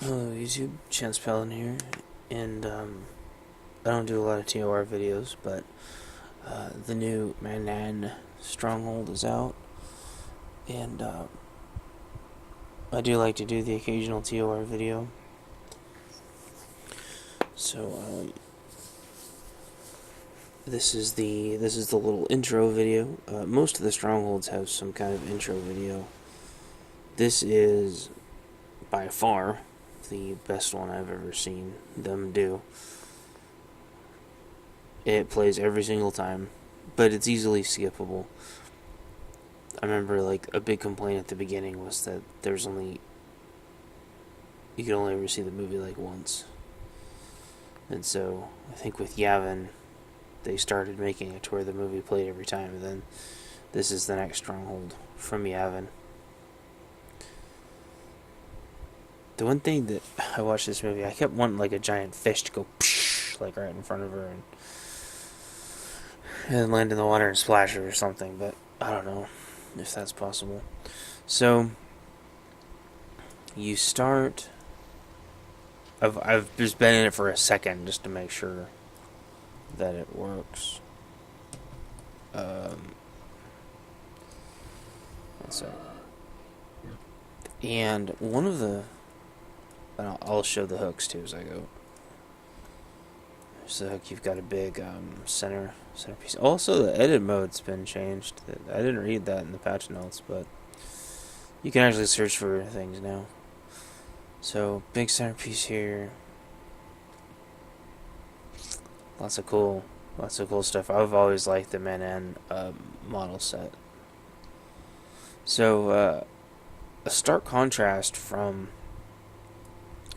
Hello YouTube, Chance Palin here, and I don't do a lot of TOR videos, but the new Manaan Stronghold is out, and I do like to do the occasional TOR video. So this is the little intro video. Most of the strongholds have some kind of intro video. This is by far the best one I've ever seen them do. It plays every single time, but it's easily skippable. I remember like a big complaint at the beginning was that you could only ever see the movie like once. And so I think with Yavin they started making it to where the movie played every time, and then this is the next stronghold from Yavin. The one thing that I watched this movie, I kept wanting like a giant fish to go psh, like right in front of her and land in the water and splash her or something, but I don't know if that's possible. So you start. I've just been in it for a second just to make sure that it works. So, and one of the, I'll show the hooks too as I go. There's the hook. You've got a big centerpiece. Also, the edit mode's been changed. I didn't read that in the patch notes, but you can actually search for things now. So, big centerpiece here. Lots of cool stuff. I've always liked the Manaan model set. So, a stark contrast from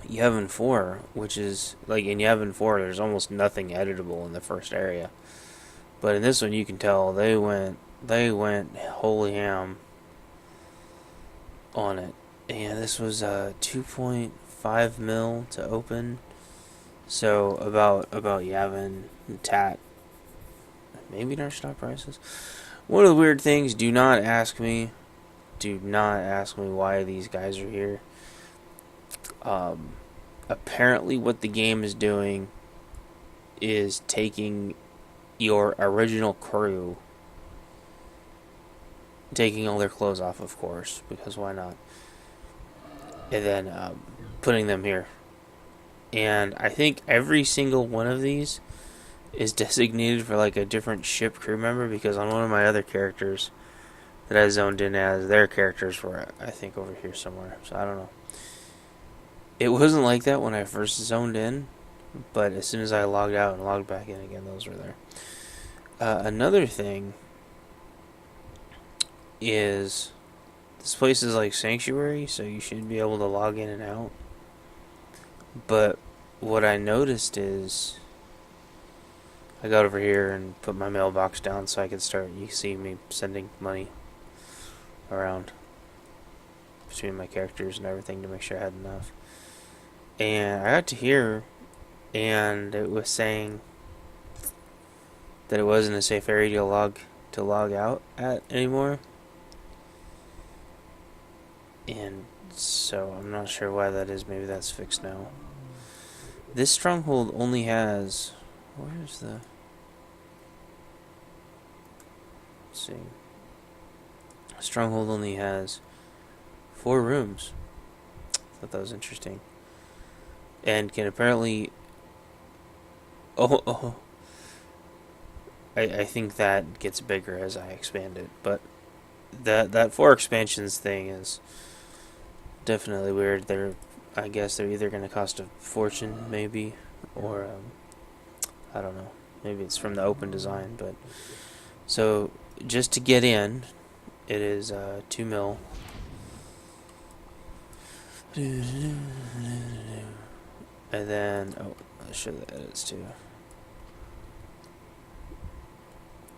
Yavin 4, which is, like, in Yavin 4, there's almost nothing editable in the first area. But in this one, you can tell they went holy ham on it. And this was 2.5 mil to open. So about Yavin and Tat, maybe our stock prices. One of the weird things, do not ask me why these guys are here. Apparently what the game is doing is taking your original crew, taking all their clothes off, of course, because why not, and then putting them here. And I think every single one of these is designated for like a different ship crew member, because on one of my other characters that I zoned in as, their characters were, I think, over here somewhere. So I don't know. It wasn't like that when I first zoned in, but as soon as I logged out and logged back in again, those were there. Another thing is this place is like Sanctuary, so you should be able to log in and out. But what I noticed is I got over here and put my mailbox down so I could start. You can see me sending money around between my characters and everything to make sure I had enough. And I got to here, and it was saying that it wasn't a safe area to log out at anymore. And so I'm not sure why that is. Maybe that's fixed now. This stronghold only has, where's the, let's see. Stronghold only has 4 rooms. Thought that was interesting. And can apparently, I think that gets bigger as I expand it. But that 4 expansions thing is definitely weird. I guess they're either going to cost a fortune, maybe, or I don't know. Maybe it's from the open design. But so just to get in, it is 2 mil. And then, I'll show the edits too.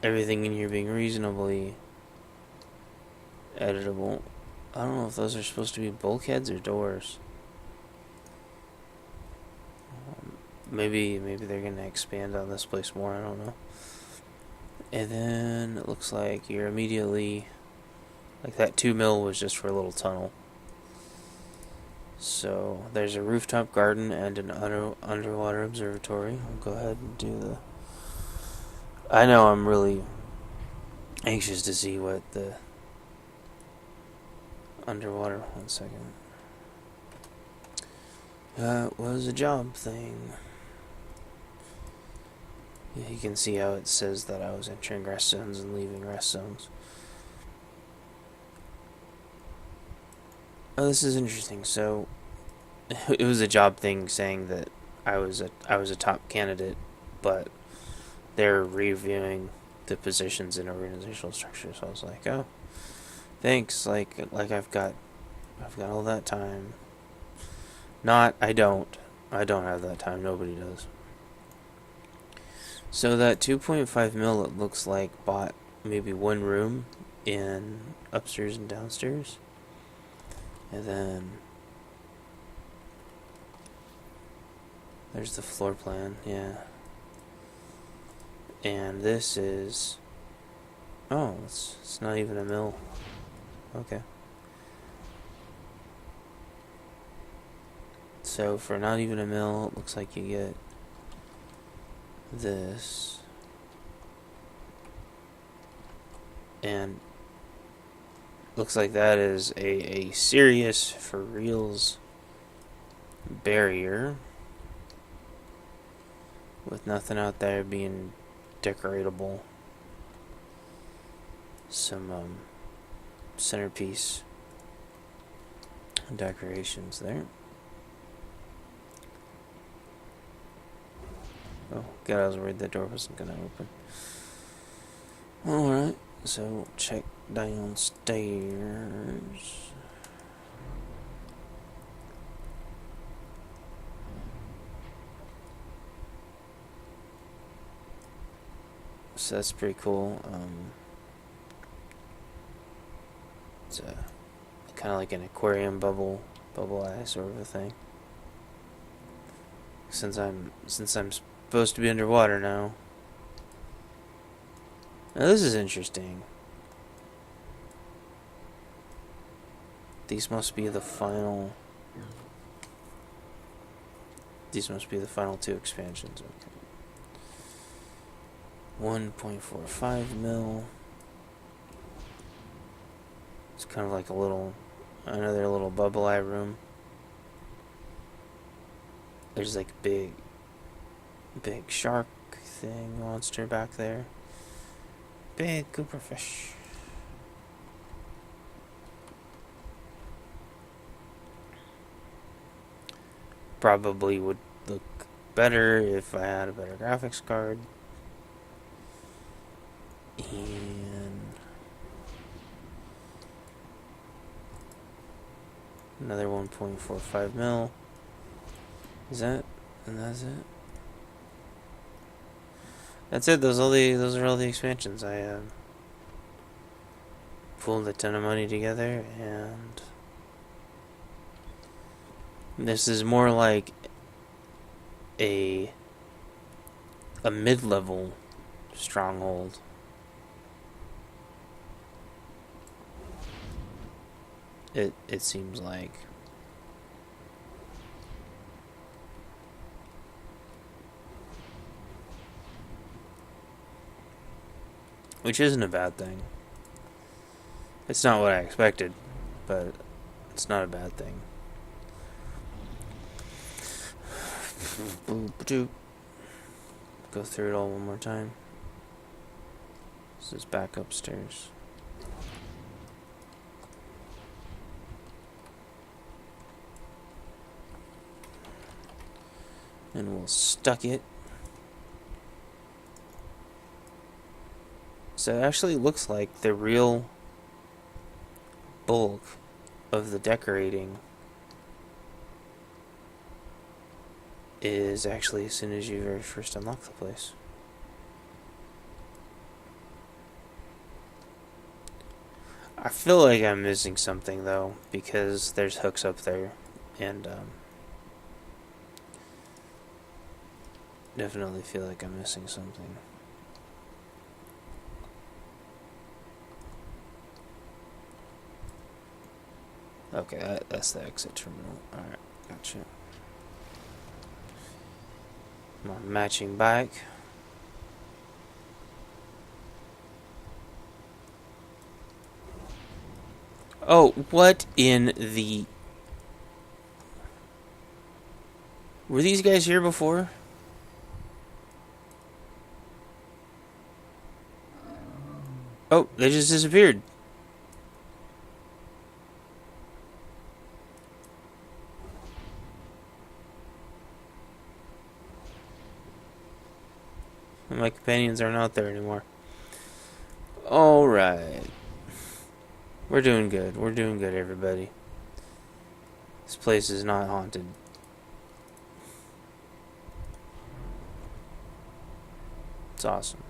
Everything in here being reasonably editable. I don't know if those are supposed to be bulkheads or doors. Maybe they're going to expand on this place more, I don't know. And then it looks like you're immediately, like that 2 mil was just for a little tunnel. So there's a rooftop garden and an underwater observatory. I'll go ahead and do the. I know I'm really anxious to see what the underwater. 1 second. It was a job thing. Yeah, you can see how it says that I was entering rest zones and leaving rest zones. Oh, this is interesting. So, it was a job thing saying that I was a top candidate, but they're reviewing the positions in organizational structure. So I was like, oh, thanks. Like I've got all that time. Not I don't. I don't have that time. Nobody does. So that 2.5 mil, it looks like, bought maybe one room in upstairs and downstairs. And then there's the floor plan, yeah. And this is, oh, it's not even a mil. Okay. So for not even a mil, it looks like you get this. And looks like that is a serious, for reals, barrier. With nothing out there being decoratable. Some centerpiece decorations there. Oh, God, I was worried the door wasn't going to open. Alright, so check downstairs. So that's pretty cool. It's kind of like an aquarium bubble eye sort of a thing. Since I'm supposed to be underwater now. Now this is interesting. These must be the final. These must be the final two expansions. Okay. 1.45 mil. It's kind of like another little bubble eye room. There's like a big shark thing, monster back there. Big grouper fish. Probably would look better if I had a better graphics card. And another 1.45 mil. Is that? And that's it. That's it. Those are all the expansions. I pulled a ton of money together, and this is more like a mid-level stronghold. It seems like. Which isn't a bad thing. It's not what I expected, but it's not a bad thing. Go through it all one more time. This is back upstairs. And we'll stuck it. So it actually looks like the real bulk of the decorating is actually as soon as you very first unlock the place. I feel like I'm missing something though, because there's hooks up there, and definitely feel like I'm missing something. Okay, that's the exit terminal. Alright, gotcha. My matching bike. Oh, what in the... Were these guys here before? Oh, they just disappeared. My companions aren't out there anymore. Alright. We're doing good. We're doing good, everybody. This place is not haunted. It's awesome.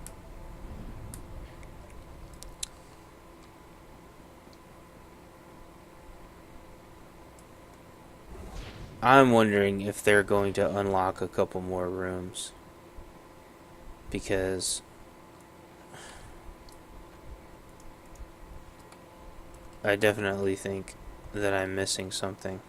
I'm wondering if they're going to unlock a couple more rooms. Because I definitely think that I'm missing something.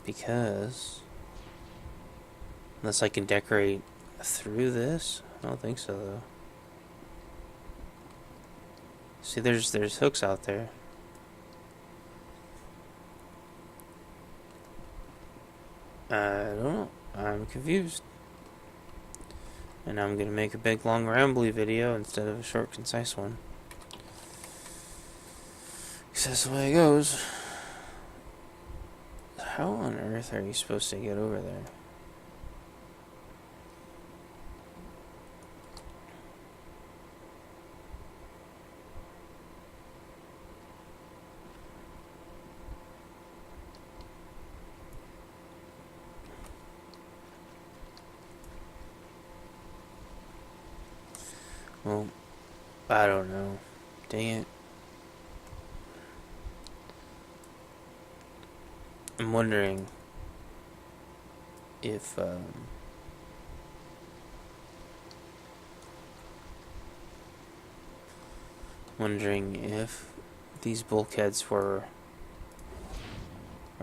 Because unless I can decorate through this, I don't think so though. See, there's hooks out there. I don't know. I'm confused. And I'm gonna make a big long rambly video instead of a short concise one. Because that's the way it goes. How on earth are you supposed to get over there? Well, I don't know. Dang it. I'm wondering if these bulkheads are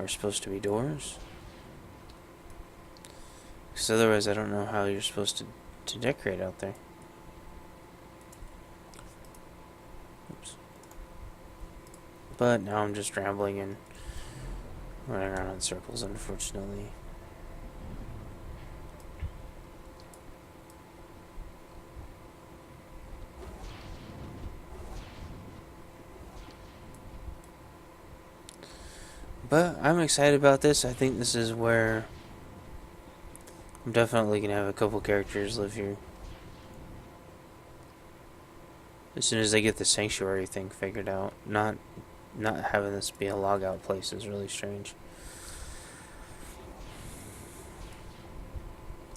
supposed to be doors. Because otherwise I don't know how you're supposed to decorate out there. Oops. But now I'm just rambling and running around in circles, unfortunately. But I'm excited about this. I think this is where I'm definitely going to have a couple characters live here. As soon as I get the sanctuary thing figured out. Not having this be a logout place is really strange.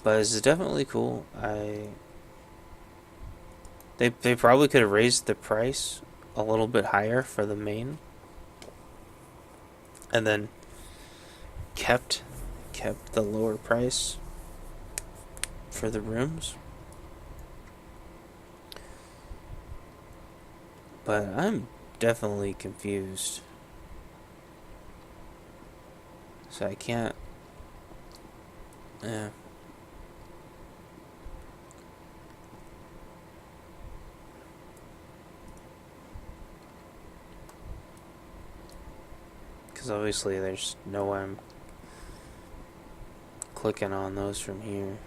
But this is definitely cool. They probably could have raised the price a little bit higher for the main. And then kept the lower price for the rooms. But I'm definitely confused. So I can't... Yeah. Because obviously there's no way I'm clicking on those from here.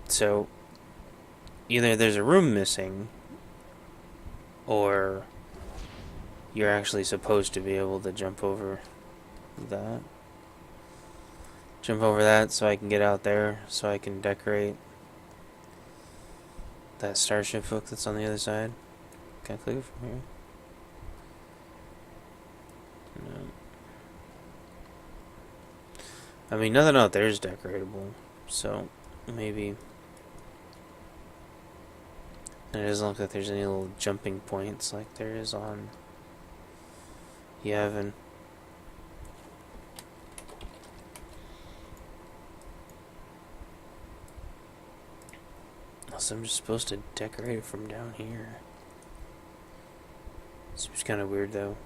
So either there's a room missing, or you're actually supposed to be able to jump over that. Jump over that so I can get out there, so I can decorate that starship hook that's on the other side. Can I click it from here? No. I mean, nothing out there is decoratable, so maybe And it doesn't look like there's any little jumping points like there is on Yavin. So I'm just supposed to decorate it from down here. Seems kind of weird though.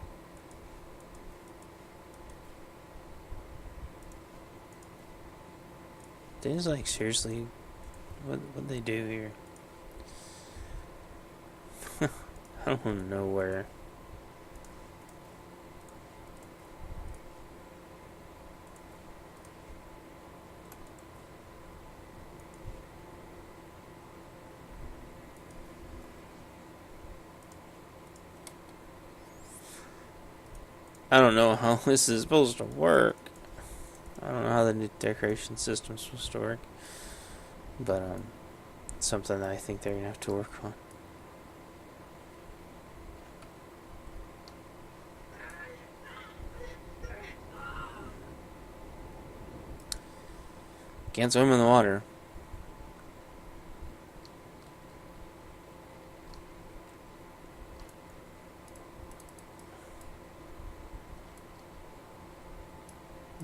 They just like seriously, what they do here? I don't know where. I don't know how this is supposed to work. I don't know how the new decoration system's supposed to work. But, it's something that I think they're going to have to work on. Can't swim in the water.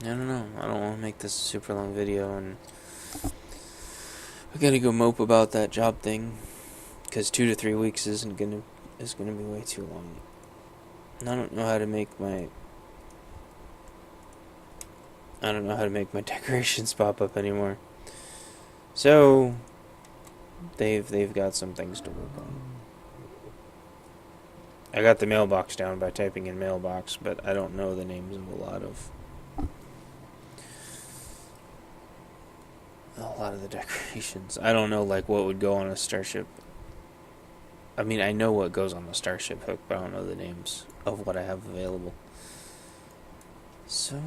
I don't know. I don't want to make this a super long video, and I gotta go mope about that job thing, because 2 to 3 weeks is gonna be way too long. And I don't know how to make my decorations pop up anymore. So they've got some things to work on. I got the mailbox down by typing in mailbox, but I don't know the names of a lot of the decorations. I don't know like what would go on a starship. I mean, I know what goes on the starship hook, but I don't know the names of what I have available. So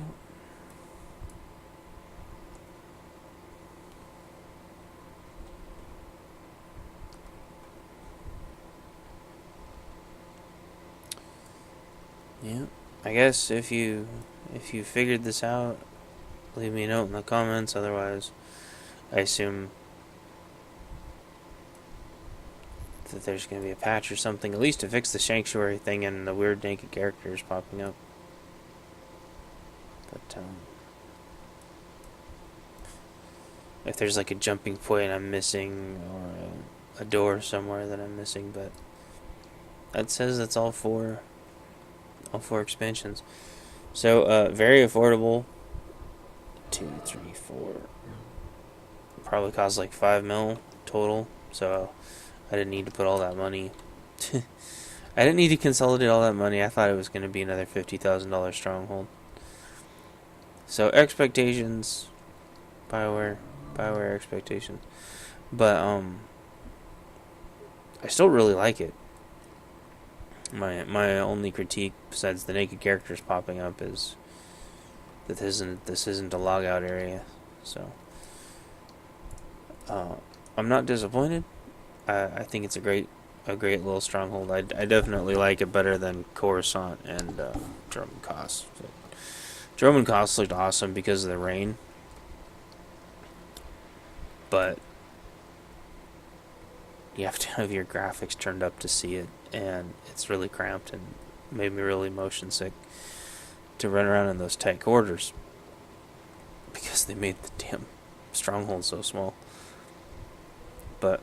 yeah, I guess if you figured this out, leave me a note in the comments. Otherwise, I assume that there's going to be a patch or something, at least to fix the sanctuary thing and the weird naked characters popping up. But if there's like a jumping point I'm missing, or a door somewhere that I'm missing, but that says that's all four expansions. So very affordable. 2, 3, 4. Probably cost like $5 million total. So I didn't need to put all that money. I didn't need to consolidate all that money. I thought it was going to be another $50,000 stronghold. So expectations, Bioware expectations, but I still really like it. My only critique, besides the naked characters popping up, is that this isn't a logout area. So I'm not disappointed. I think it's a great little stronghold. I definitely like it better than Coruscant and Dromund Kaas. Dromund Kaas looked awesome because of the rain, but you have to have your graphics turned up to see it, and it's really cramped and made me really motion sick to run around in those tight quarters because they made the damn stronghold so small. But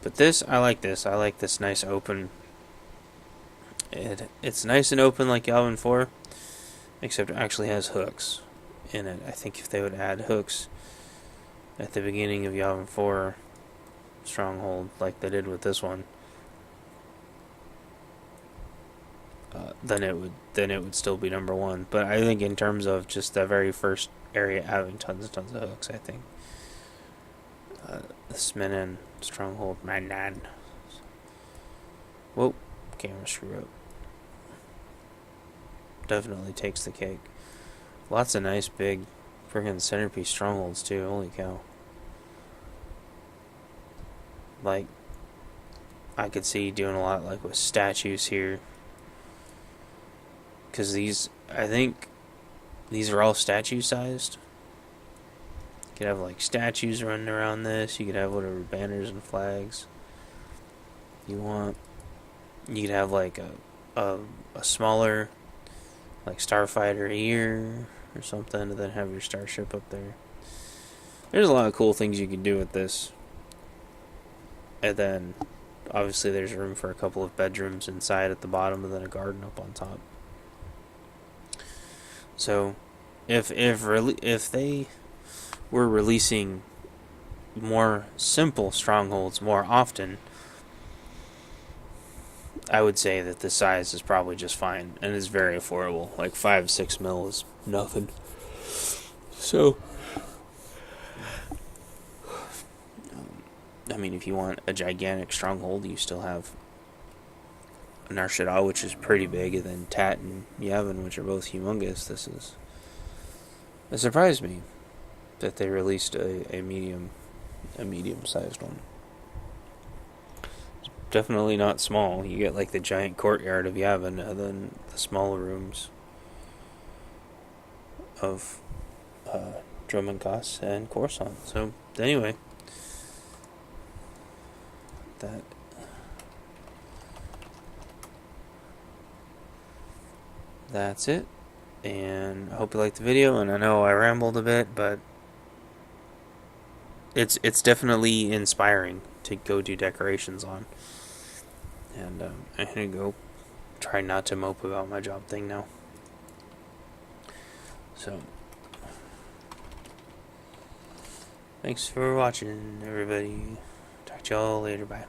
this, I like this. I like this nice open. It's nice and open like Yavin 4, except it actually has hooks in it. I think if they would add hooks at the beginning of Yavin 4 Stronghold, like they did with this one, then it would still be number one. But I think in terms of just the very first area having tons of hooks, I think this Manaan Stronghold, Manaan. Whoa, camera screw up. Definitely takes the cake. Lots of nice big friggin' centerpiece strongholds too. Holy cow! Like, I could see doing a lot like with statues here, because I think these are all statue sized. You could have like statues running around this. You could have whatever banners and flags. You want, you could have like a smaller, like starfighter here or something, and then have your starship up there. There's a lot of cool things you can do with this. And then obviously there's room for a couple of bedrooms inside at the bottom, and then a garden up on top. So if they were releasing more simple strongholds more often, I would say that the size is probably just fine and is very affordable. Like 5-6 mil is nothing. So, I mean, if you want a gigantic stronghold, you still have Narshada, which is pretty big, and then Tat and Yavin, which are both humongous. It surprised me that they released a medium-sized one. Definitely not small. You get like the giant courtyard of Yavin, and then the smaller rooms of Dromangas and Coruscant. So anyway, that that's it. And I hope you liked the video. And I know I rambled a bit, but it's definitely inspiring to go do decorations on. And I'm gonna go try not to mope about my job thing now. So, thanks for watching, everybody. Talk to y'all later. Bye.